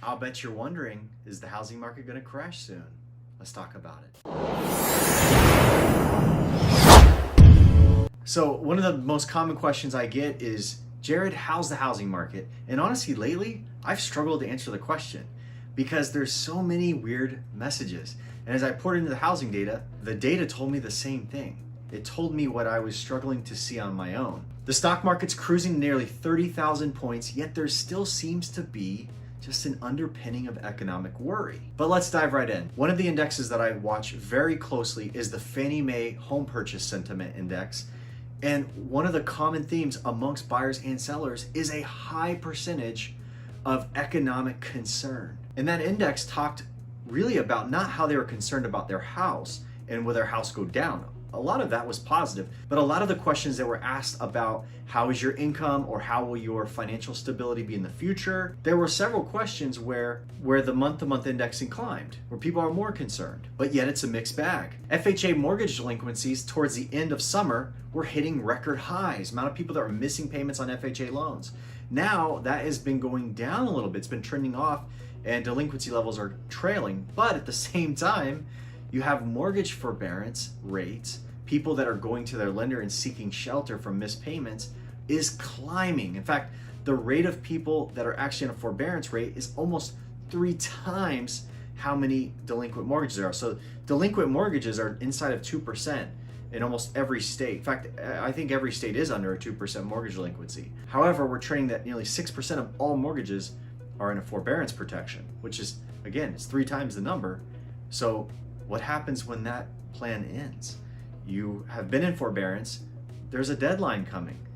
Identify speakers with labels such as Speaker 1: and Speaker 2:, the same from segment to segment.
Speaker 1: I'll bet you're wondering, is the housing market going to crash soon? Let's talk about it. So one of the most common questions I get is, Jared, how's the housing market? And honestly, lately, I've struggled to answer the question because there's so many weird messages. And as I poured into the housing data, the data told me the same thing. It told me what I was struggling to see on my own. The stock market's cruising nearly 30,000 points, yet there still seems to be just an underpinning of economic worry. But let's dive right in. One of the indexes that I watch very closely is the Fannie Mae Home Purchase Sentiment Index. And one of the common themes amongst buyers and sellers is a high percentage of economic concern. And that index talked really about not how they were concerned about their house and will their house go down. A lot of that was positive, but a lot of the questions that were asked about how is your income or how will your financial stability be in the future, there were several questions where the month-to-month indexing climbed, where people are more concerned, but yet it's a mixed bag. FHA mortgage delinquencies towards the end of summer were hitting record highs, amount of people that were missing payments on FHA loans. Now that has been going down a little bit, it's been trending off and delinquency levels are trailing, but at the same time, you have mortgage forbearance rates, people that are going to their lender and seeking shelter from missed payments is climbing. In fact, the rate of people that are actually on a forbearance rate is almost 3 times how many delinquent mortgages there are. So delinquent mortgages are inside of 2% in almost every state. In fact, I think every state is under a 2% mortgage delinquency. However, we're trending that nearly 6% of all mortgages are in a forbearance protection, which is, again, it's 3 times the number. So what happens when that plan ends? You have been in forbearance, there's a deadline coming.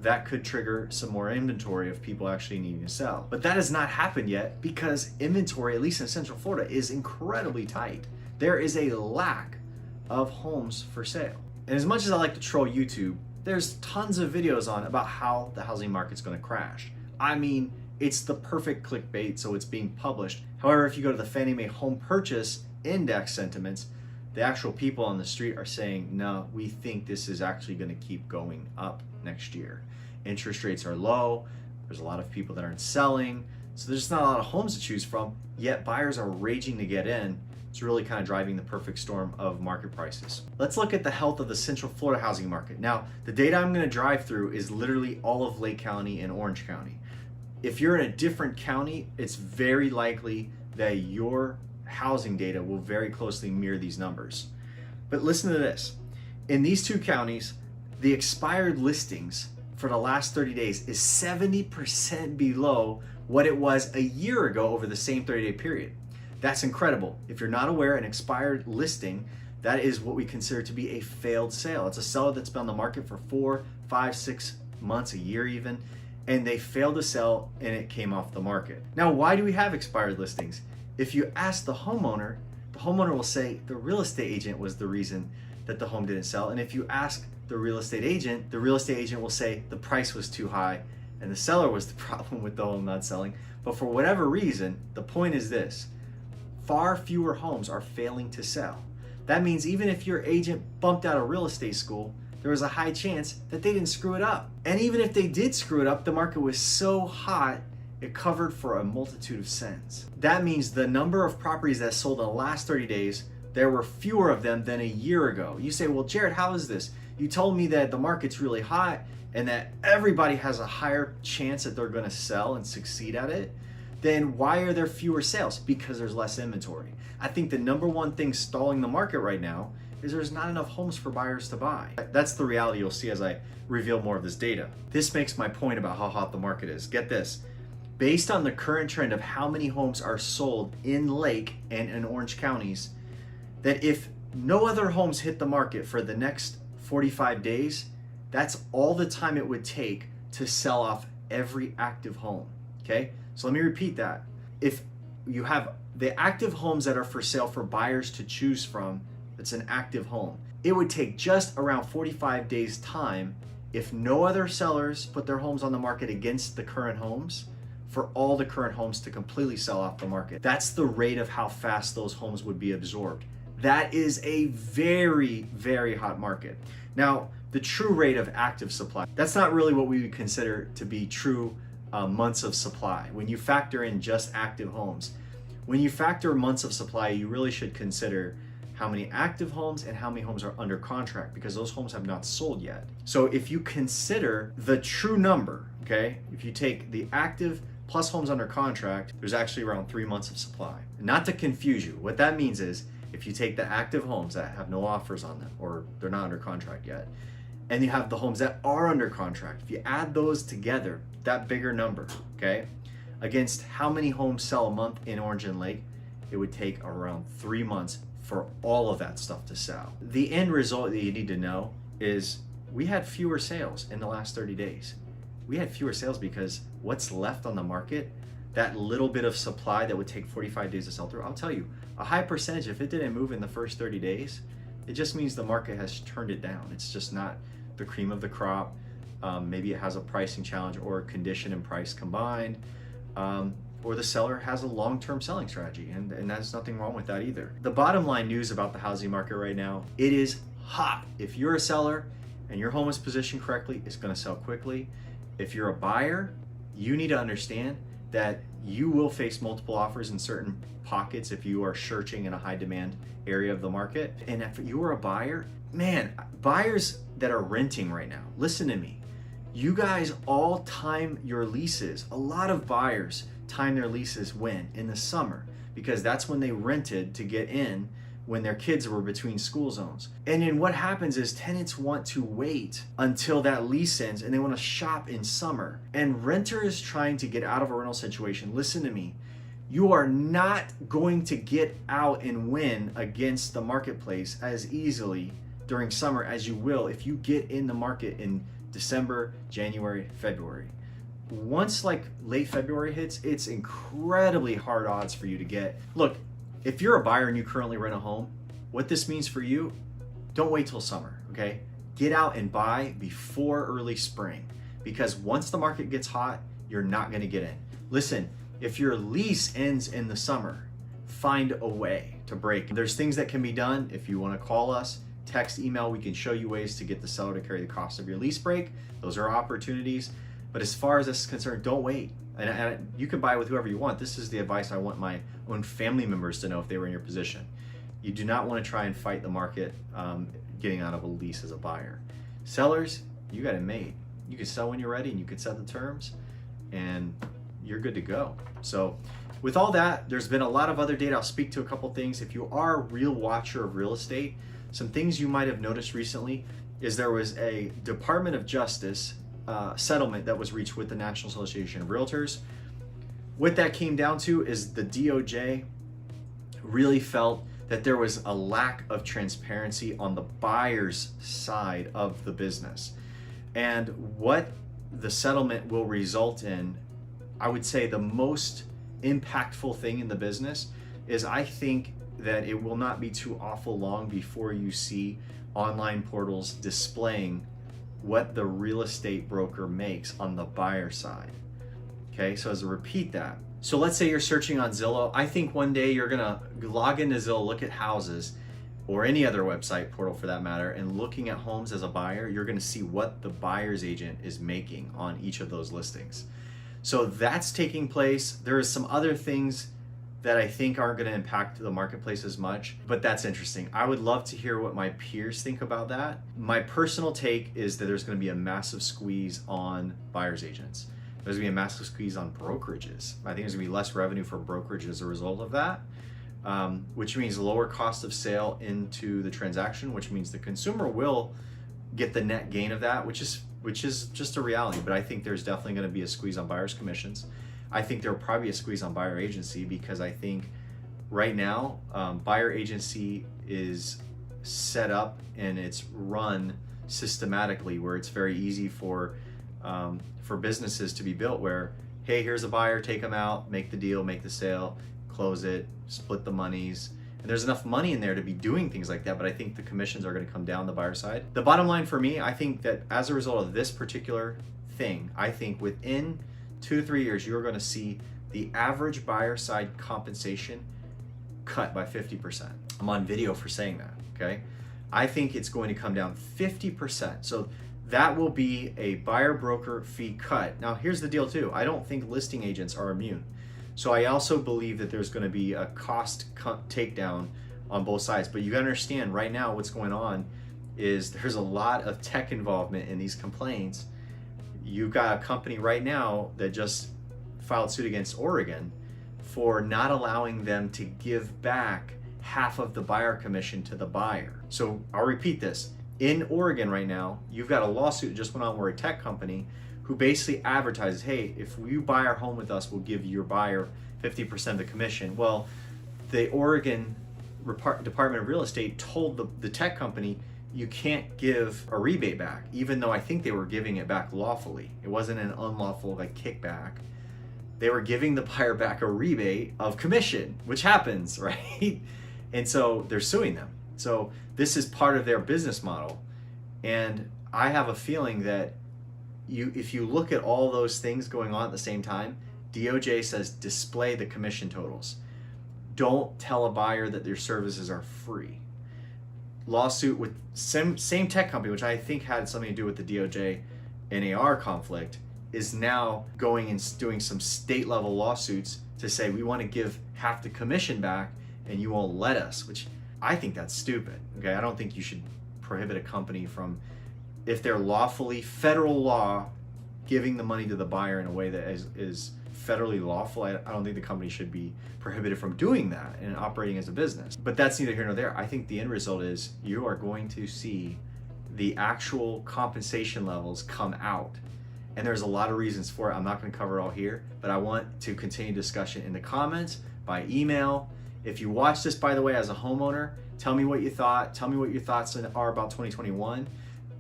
Speaker 1: That could trigger some more inventory of people actually needing to sell. But that has not happened yet because inventory, at least in Central Florida, is incredibly tight. There is a lack of homes for sale. And as much as I like to troll YouTube, there's tons of videos on about how the housing market's gonna crash. I mean, it's the perfect clickbait, so it's being published. However, if you go to the Fannie Mae Home Purchase Index sentiments, the actual people on the street are saying, no, we think this is actually going to keep going up next year. Interest rates are low. There's a lot of people that aren't selling. So there's just not a lot of homes to choose from, yet buyers are raging to get in. It's really kind of driving the perfect storm of market prices. Let's look at the health of the Central Florida housing market. Now, the data I'm going to drive through is literally all of Lake County and Orange County. If you're in a different county, it's very likely that your housing data will very closely mirror these numbers. But listen to this. In these 2 counties, the expired listings for the last 30 days is 70% below what it was a year ago over the same 30-day period. That's incredible. If you're not aware, an expired listing, that is what we consider to be a failed sale. It's a seller that's been on the market for 4, 5, 6 months, a year even, and they failed to sell and it came off the market. Now, why do we have expired listings? If you ask the homeowner will say the real estate agent was the reason that the home didn't sell. And if you ask the real estate agent will say the price was too high and the seller was the problem with the home not selling. But for whatever reason, the point is this: far fewer homes are failing to sell. That means even if your agent bumped out of real estate school, there was a high chance that they didn't screw it up. And even if they did screw it up, the market was so hot it covered for a multitude of sins. That means the number of properties that sold in the last 30 days, there were fewer of them than a year ago. You say, well, Jared, how is this? You told me that the market's really hot and that everybody has a higher chance that they're gonna sell and succeed at it. Then why are there fewer sales? Because there's less inventory. I think the number one thing stalling the market right now is there's not enough homes for buyers to buy. That's the reality you'll see as I reveal more of this data. This makes my point about how hot the market is. Get this. Based on the current trend of how many homes are sold in Lake and in Orange counties, that if no other homes hit the market for the next 45 days, that's all the time it would take to sell off every active home, okay? So let me repeat that. If you have the active homes that are for sale for buyers to choose from, it's an active home, it would take just around 45 days time if no other sellers put their homes on the market against the current homes, for all the current homes to completely sell off the market. That's the rate of how fast those homes would be absorbed. That is a very, very hot market. Now, the true rate of active supply, that's not really what we would consider to be true months of supply. When you factor in just active homes, when you factor months of supply, you really should consider how many active homes and how many homes are under contract, because those homes have not sold yet. So if you consider the true number, okay, if you take the active plus homes under contract, there's actually around 3 months of supply. Not to confuse you, what that means is if you take the active homes that have no offers on them or they're not under contract yet, and you have the homes that are under contract, if you add those together, that bigger number, okay, against how many homes sell a month in Orange and Lake, it would take around 3 months for all of that stuff to sell. The end result that you need to know is we had fewer sales in the last 30 days. We had fewer sales because what's left on the market, that little bit of supply that would take 45 days to sell through, I'll tell you, a high percentage, if it didn't move in the first 30 days, it just means the market has turned it down. It's just not the cream of the crop. Maybe it has a pricing challenge or condition and price combined. Or the seller has a long-term selling strategy, and there's nothing wrong with that either. The bottom line news about the housing market right now, it is hot. If you're a seller and your home is positioned correctly, it's gonna sell quickly. If you're a buyer, you need to understand that you will face multiple offers in certain pockets if you are searching in a high demand area of the market. And if you are a buyer, man, buyers that are renting right now, listen to me. You guys all time your leases. A lot of buyers time their leases when? In the summer, because that's when they rented to get in when their kids were between school zones. And then what happens is tenants want to wait until that lease ends and they want to shop in summer. And renters trying to get out of a rental situation, listen to me, you are not going to get out and win against the marketplace as easily during summer as you will if you get in the market in December, January, February. Once like late February hits, it's incredibly hard odds for you to get. Look, if you're a buyer and you currently rent a home, what this means for you, don't wait till summer, okay? Get out and buy before early spring, because once the market gets hot, you're not gonna get in. Listen, if your lease ends in the summer, find a way to break. There's things that can be done. If you wanna call us, text, email, we can show you ways to get the seller to carry the cost of your lease break. Those are opportunities. But as far as this is concerned, don't wait. And you can buy with whoever you want. This is the advice I want my own family members to know if they were in your position. You do not want to try and fight the market getting out of a lease as a buyer. Sellers, you got it made. You can sell when you're ready and you can set the terms and you're good to go. So with all that, there's been a lot of other data. I'll speak to a couple things. If you are a real watcher of real estate, some things you might have noticed recently is there was a Department of Justice settlement that was reached with the National Association of Realtors. What that came down to is the DOJ really felt that there was a lack of transparency on the buyer's side of the business. And what the settlement will result in, I would say the most impactful thing in the business is I think that it will not be too awful long before you see online portals displaying what the real estate broker makes on the buyer side. Okay, so as I repeat that. So let's say you're searching on Zillow. I think one day you're gonna log into Zillow, look at houses, or any other website portal for that matter, and looking at homes as a buyer, you're gonna see what the buyer's agent is making on each of those listings. So that's taking place. There is some other things that I think aren't going to impact the marketplace as much, but that's interesting. I would love to hear what my peers think about that. My personal take is that there's going to be a massive squeeze on buyer's agents. There's going to be a massive squeeze on brokerages. I think there's going to be less revenue for brokerage as a result of that, which means lower cost of sale into the transaction, which means the consumer will get the net gain of that, which is just a reality. But I think there's definitely going to be a squeeze on buyer's commissions. I think there will probably be a squeeze on buyer agency, because I think right now buyer agency is set up and it's run systematically where it's very easy for businesses to be built where, hey, here's a buyer, take them out, make the deal, make the sale, close it, split the monies. And there's enough money in there to be doing things like that, but I think the commissions are going to come down the buyer side. The bottom line for me, I think that as a result of this particular thing, I think within 2 to 3 years, you're going to see the average buyer side compensation cut by 50%. I'm on video for saying that, okay? I think it's going to come down 50%. So that will be a buyer broker fee cut. Now, here's the deal too. I don't think listing agents are immune. So I also believe that there's going to be a cost takedown on both sides. But you got to understand right now what's going on is there's a lot of tech involvement in these complaints. You've got a company right now that just filed suit against Oregon for not allowing them to give back half of the buyer commission to the buyer. So I'll repeat this. In Oregon right now, you've got a lawsuit that just went on where a tech company who basically advertises, hey, if you buy our home with us, we'll give your buyer 50% of the commission. Well, the Oregon Department of Real Estate told the tech company, you can't give a rebate back, even though I think they were giving it back lawfully. It wasn't an unlawful like kickback. They were giving the buyer back a rebate of commission, which happens, right? And so they're suing them. So this is part of their business model. And I have a feeling that if you look at all those things going on at the same time, DOJ says display the commission totals. Don't tell a buyer that their services are free. Lawsuit with same tech company, which I think had something to do with the DOJ NAR conflict, is now going and doing some state level lawsuits to say we want to give half the commission back and you won't let us, which I think that's stupid. Okay, I don't think you should prohibit a company from, if they're lawfully, federal law, giving the money to the buyer in a way that is federally lawful. I don't think the company should be prohibited from doing that and operating as a business. But that's neither here nor there. I think the end result is you are going to see the actual compensation levels come out. And there's a lot of reasons for it. I'm not going to cover it all here, but I want to continue discussion in the comments, by email. If you watch this, by the way, as a homeowner, tell me what you thought. Tell me what your thoughts are about 2021.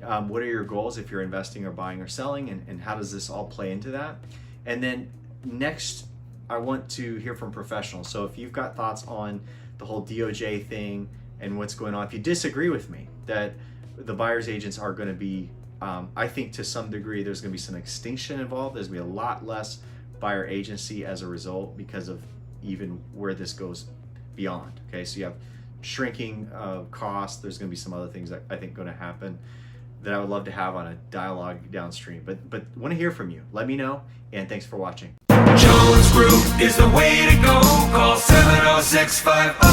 Speaker 1: What are your goals if you're investing or buying or selling, and how does this all play into that? And then next, I want to hear from professionals. So if you've got thoughts on the whole DOJ thing and what's going on, if you disagree with me that the buyer's agents are going to be, I think to some degree there's going to be some extinction involved. There's going to be a lot less buyer agency as a result because of even where this goes beyond. Okay, so you have shrinking costs. There's going to be some other things that I think going to happen that I would love to have on a dialogue downstream. But want to hear from you. Let me know, and thanks for watching.
Speaker 2: Jones Group is the way to go. Call 70650